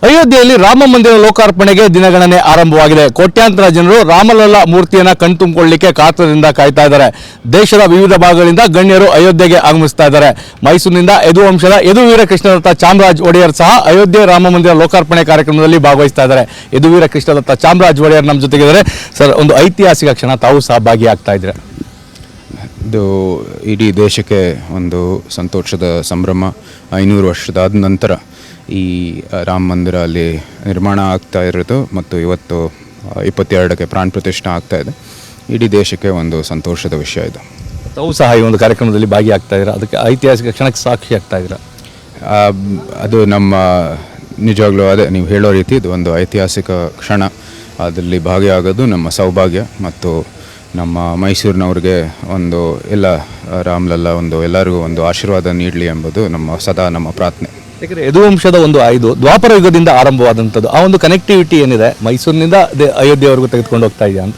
ಅಯೋಧ್ಯೆಯಲ್ಲಿ ರಾಮ ಮಂದಿರ ಲೋಕಾರ್ಪಣೆಗೆ ದಿನಗಣನೆ ಆರಂಭವಾಗಿದೆ. ಕೋಟ್ಯಾಂತರ ಜನರು ರಾಮಲಲ್ಲಾ ಮೂರ್ತಿಯನ್ನು ಕಣ್ತುಂಬಿಕೊಳ್ಳಲಿಕ್ಕೆ ಕಾತರದಿಂದ ಕಾಯ್ತಾ ಇದ್ದಾರೆ. ದೇಶದ ವಿವಿಧ ಭಾಗಗಳಿಂದ ಗಣ್ಯರು ಅಯೋಧ್ಯೆಗೆ ಆಗಮಿಸ್ತಾ ಇದ್ದಾರೆ. ಮೈಸೂರಿನಿಂದ ಯದುವಂಶದ ಯದುವೀರ ಕೃಷ್ಣದತ್ತ ಚಾಮರಾಜ ಒಡೆಯರ್ ಸಹ ಅಯೋಧ್ಯೆ ರಾಮ ಮಂದಿರ ಲೋಕಾರ್ಪಣೆ ಕಾರ್ಯಕ್ರಮದಲ್ಲಿ ಭಾಗವಹಿಸ್ತಾ ಇದ್ದಾರೆ. ಯದುವೀರ ಕೃಷ್ಣದತ್ತ ಚಾಮರಾಜ ಒಡೆಯರ್ ನಮ್ಮ ಜೊತೆಗಿದ್ದಾರೆ. ಸರ್, ಒಂದು ಐತಿಹಾಸಿಕ ಕ್ಷಣ, ತಾವು ಸಹ ಭಾಗಿಯಾಗ್ತಾ ಇದ್ರೆ. ಇದು ಇಡೀ ದೇಶಕ್ಕೆ ಒಂದು ಸಂತೋಷದ ಸಂಭ್ರಮ. 500 ವರ್ಷದಾದ ನಂತರ ಈ ರಾಮ ಮಂದಿರ ಅಲ್ಲಿ ನಿರ್ಮಾಣ ಆಗ್ತಾ ಇರೋದು ಮತ್ತು ಇವತ್ತು 22ಕ್ಕೆ ಪ್ರಾಣ ಪ್ರತಿಷ್ಠೆ ಆಗ್ತಾ ಇದೆ. ಇಡೀ ದೇಶಕ್ಕೆ ಒಂದು ಸಂತೋಷದ ವಿಷಯ ಇದು. ತಾವು ಸಹ ಈ ಒಂದು ಕಾರ್ಯಕ್ರಮದಲ್ಲಿ ಭಾಗಿಯಾಗ್ತಾ ಇದ್ದೀರಾ, ಅದಕ್ಕೆ ಐತಿಹಾಸಿಕ ಕ್ಷಣಕ್ಕೆ ಸಾಕ್ಷಿ ಆಗ್ತಾ ಇದ್ದೀರಾ. ಅದು ನಮ್ಮ ನಿಜವಾಗ್ಲೂ ಅದೇ ನೀವು ಹೇಳೋ ರೀತಿ ಇದು ಒಂದು ಐತಿಹಾಸಿಕ ಕ್ಷಣ. ಅದರಲ್ಲಿ ಭಾಗಿಯಾಗೋದು ನಮ್ಮ ಸೌಭಾಗ್ಯ ಮತ್ತು ನಮ್ಮ ಮೈಸೂರಿನವ್ರಿಗೆ ಒಂದು ಎಲ್ಲ ರಾಮ್ಲಲ್ಲಾ ಒಂದು ಎಲ್ಲರಿಗೂ ಒಂದು ಆಶೀರ್ವಾದ ನೀಡಲಿ ಎಂಬುದು ಸದಾ ನಮ್ಮ ಪ್ರಾರ್ಥನೆ. ಯಾಕಂದರೆ ಯದುವಂಶದ ಒಂದು ಇದು ದ್ವಾಪರ ಯುಗದಿಂದ ಆರಂಭವಾದಂಥದ್ದು. ಆ ಒಂದು ಕನೆಕ್ಟಿವಿಟಿ ಏನಿದೆ ಮೈಸೂರಿನಿಂದ ಅಯೋಧ್ಯೆವರೆಗೂ ತೆಗೆದುಕೊಂಡು ಹೋಗ್ತಾ ಇದೆಯಾ ಅಂತ?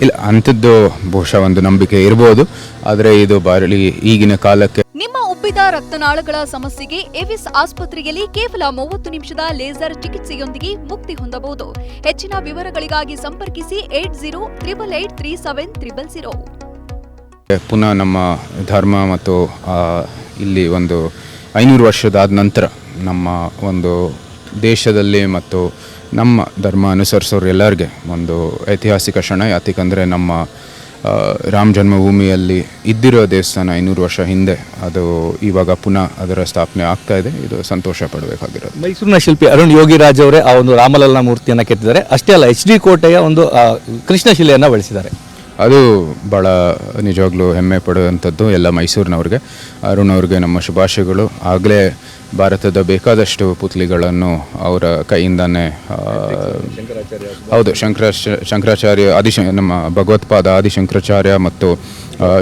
ಇಲ್ಲ, ಅಂಥದ್ದು ಬಹುಶಃ ಒಂದು ನಂಬಿಕೆ ಇರ್ಬೋದು, ಆದರೆ ಇದು ಬಾರಿ ಈಗಿನ ಕಾಲಕ್ಕೆ. ನಿಮ್ಮ ಉಬ್ಬಿದ ರಕ್ತನಾಳಗಳ ಸಮಸ್ಯೆಗೆ ಎವಿಸ್ ಆಸ್ಪತ್ರೆಯಲ್ಲಿ ಕೇವಲ 30 ನಿಮಿಷದ ಲೇಸರ್ ಚಿಕಿತ್ಸೆಯೊಂದಿಗೆ ಮುಕ್ತಿ ಹೊಂದಬಹುದು. ಹೆಚ್ಚಿನ ವಿವರಗಳಿಗಾಗಿ ಸಂಪರ್ಕಿಸಿ 8088837300. ಪುನಃ ನಮ್ಮ ಧರ್ಮ ಮತ್ತು ಇಲ್ಲಿ ಒಂದು 500 ವರ್ಷದಾದ ನಂತರ ನಮ್ಮ ಒಂದು ದೇಶದಲ್ಲಿ ಮತ್ತು ನಮ್ಮ ಧರ್ಮ ಅನುಸರಿಸೋರು ಎಲ್ಲರಿಗೆ ಒಂದು ಐತಿಹಾಸಿಕ ಕ್ಷಣ. ಯಾಕಂದರೆ ನಮ್ಮ ರಾಮ ಜನ್ಮಭೂಮಿಯಲ್ಲಿ ಇದ್ದಿರೋ ದೇವಸ್ಥಾನ 500 ವರ್ಷ ಹಿಂದೆ ಅದು ಇವಾಗ ಪುನಃ ಅದರ ಸ್ಥಾಪನೆ ಆಗ್ತಾ ಇದೆ. ಇದು ಸಂತೋಷ ಪಡಬೇಕಾಗಿರೋದು. ಮೈಸೂರಿನ ಶಿಲ್ಪಿ ಅರುಣ್ ಯೋಗಿರಾಜ್ ಅವರೇ ಆ ಒಂದು ರಾಮಲಲ್ಲಾ ಮೂರ್ತಿಯನ್ನು ಕೆತ್ತಿದ್ದಾರೆ. ಅಷ್ಟೇ ಅಲ್ಲ, HD ಕೋಟೆಯ ಒಂದು ಕೃಷ್ಣಶಿಲೆಯನ್ನು ಬಳಸಿದ್ದಾರೆ. ಅದು ಭಾಳ ನಿಜವಾಗ್ಲೂ ಹೆಮ್ಮೆ ಪಡುವಂಥದ್ದು ಎಲ್ಲ ಮೈಸೂರಿನವ್ರಿಗೆ. ಅರುಣ್ ಅವ್ರಿಗೆ ನಮ್ಮ ಶುಭಾಶಯಗಳು. ಆಗಲೇ ಭಾರತದ ಬೇಕಾದಷ್ಟು ಪುತ್ಲಿಗಳನ್ನು ಅವರ ಕೈಯಿಂದಾನೇ, ಹೌದು, ಶಂಕರಾಚಾರ್ಯ ನಮ್ಮ ಭಗವತ್ಪಾದ ಆದಿಶಂಕರಾಚಾರ್ಯ ಮತ್ತು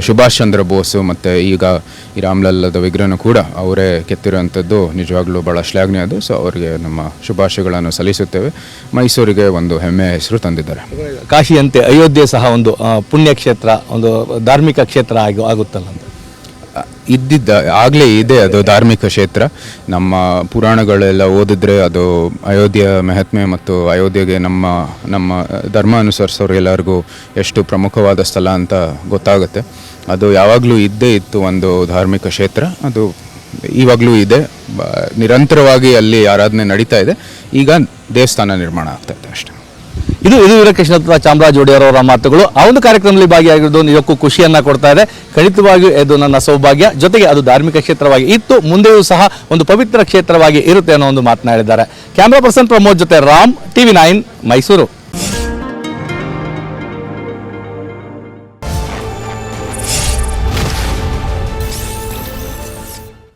ಸುಭಾಷ್ ಚಂದ್ರ ಬೋಸು ಮತ್ತು ಈಗ ಈ ರಾಮ್ಲಲ್ಲದ ವಿಗ್ರಹನೂ ಕೂಡ ಅವರೇ ಕೆತ್ತಿರುವಂಥದ್ದು ನಿಜವಾಗ್ಲೂ ಭಾಳ ಶ್ಲಾಘನೀಯ ಅದು. ಸೊ ಅವರಿಗೆ ನಮ್ಮ ಶುಭಾಶಯಗಳನ್ನು ಸಲ್ಲಿಸುತ್ತೇವೆ. ಮೈಸೂರಿಗೆ ಒಂದು ಹೆಮ್ಮೆ ಹೆಸರು ತಂದಿದ್ದಾರೆ. ಕಾಶಿಯಂತೆ ಅಯೋಧ್ಯೆ ಸಹ ಒಂದು ಪುಣ್ಯಕ್ಷೇತ್ರ, ಒಂದು ಧಾರ್ಮಿಕ ಕ್ಷೇತ್ರ ಆಗುತ್ತಲ್ಲ ಅಂತ ಆಗಲೇ ಇದೆ. ಅದು ಧಾರ್ಮಿಕ ಕ್ಷೇತ್ರ. ನಮ್ಮ ಪುರಾಣಗಳೆಲ್ಲ ಓದಿದ್ರೆ ಅದು ಅಯೋಧ್ಯೆಯ ಮಹಾತ್ಮೆ ಮತ್ತು ಅಯೋಧ್ಯೆಗೆ ನಮ್ಮ ಧರ್ಮ ಅನುಸರಿಸೋರು ಎಲ್ಲರಿಗೂ ಎಷ್ಟು ಪ್ರಮುಖವಾದ ಸ್ಥಳ ಅಂತ ಗೊತ್ತಾಗುತ್ತೆ. ಅದು ಯಾವಾಗಲೂ ಇದ್ದೇ ಇತ್ತು, ಒಂದು ಧಾರ್ಮಿಕ ಕ್ಷೇತ್ರ. ಅದು ಇವಾಗಲೂ ಇದೆ, ನಿರಂತರವಾಗಿ ಅಲ್ಲಿ ಆರಾಧನೆ ನಡೀತಾ ಇದೆ. ಈಗ ದೇವಸ್ಥಾನ ನಿರ್ಮಾಣ ಆಗ್ತಾ ಇದೆ ಅಷ್ಟೇ. ಇದು ಯದುವೀರ ಕೃಷ್ಣದತ್ತ ಚಾಮರಾಜ ಒಡೆಯರ್ ಅವರ ಮಾತುಗಳು. ಆ ಒಂದು ಕಾರ್ಯಕ್ರಮದಲ್ಲಿ ಭಾಗಿಯಾಗಿರೋದು ನಿಜಕ್ಕೂ ಖುಷಿಯನ್ನ ಕೊಡ್ತಾ ಇದೆ. ಖಂಡಿತವಾಗಿಯೂ ಇದು ನನ್ನ ಸೌಭಾಗ್ಯ, ಜೊತೆಗೆ ಅದು ಧಾರ್ಮಿಕ ಕ್ಷೇತ್ರವಾಗಿ ಇತ್ತು, ಮುಂದೆಯೂ ಸಹ ಒಂದು ಪವಿತ್ರ ಕ್ಷೇತ್ರವಾಗಿ ಇರುತ್ತೆ ಅನ್ನೋ ಒಂದು ಮಾತನಾಡಿದ್ದಾರೆ. ಕ್ಯಾಮ್ರಾ ಪರ್ಸನ್ ಪ್ರಮೋದ್ ಜೊತೆ ರಾಮ್, TV9 ಮೈಸೂರು.